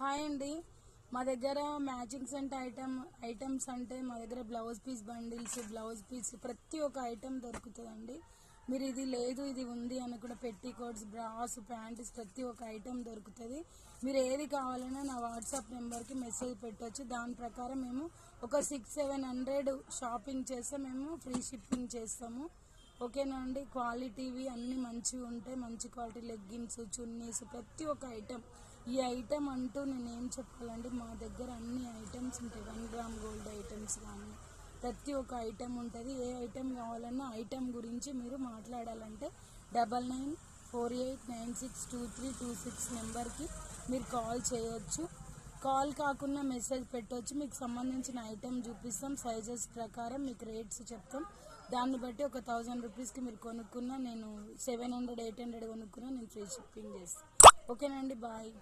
Hi అండి. మా దగ్గర మ్యాచింగ్స్ అంటే ఐటమ్స్ అంటే మా దగ్గర blouse piece bundles, blouse piece ప్రతి ఒక్క ఐటెం దొరుకుతుందండి. మీరు ఇది లేదు ఇది ఉంది అని కూడా పెట్టికోట్స్, బ్రాస్, ప్యాంట్స్ ప్రతి ఒక్క ఐటెం దొరుకుతుంది. మీరు ఏది కావాలన్నా నా వాట్సాప్ నెంబర్కి మెసేజ్ పెట్టవచ్చు. దాని ప్రకారం మేము ఒక 600-700 షాపింగ్ చేస్తే మేము ఫ్రీ షిప్పింగ్ చేస్తాము. ఓకేనా అండి. క్వాలిటీవి అన్నీ మంచిగా ఉంటాయి. మంచి క్వాలిటీ లెగ్గిన్స్, చున్నీస్ ప్రతి ఒక్క ఐటెం. ఈ ఐటెం అంటూ నేను ఏం చెప్పాలండి, మా దగ్గర అన్ని ఐటమ్స్ ఉంటాయి. 1 గ్రామ్ గోల్డ్ ఐటమ్స్ కానీ ప్రతి ఒక్క ఐటెం ఉంటుంది. ఏ ఐటెం కావాలన్నా ఐటెం గురించి మీరు మాట్లాడాలంటే 9948962326 నెంబర్కి మీరు కాల్ చేయొచ్చు. కాల్ కాకుండా మెసేజ్ పెట్టవచ్చు. మీకు సంబంధించిన ఐటెం చూపిస్తాం. సైజెస్ ప్రకారం మీకు రేట్స్ చెప్తాం. దాన్ని బట్టి ఒక 1000 రూపీస్కి మీరు కొనుక్కున్నా, నేను 700-800 కొనుక్కున్నా నేను ఫ్రీ షిప్పింగ్ చేస్తాను. ఓకేనండి. బాయ్.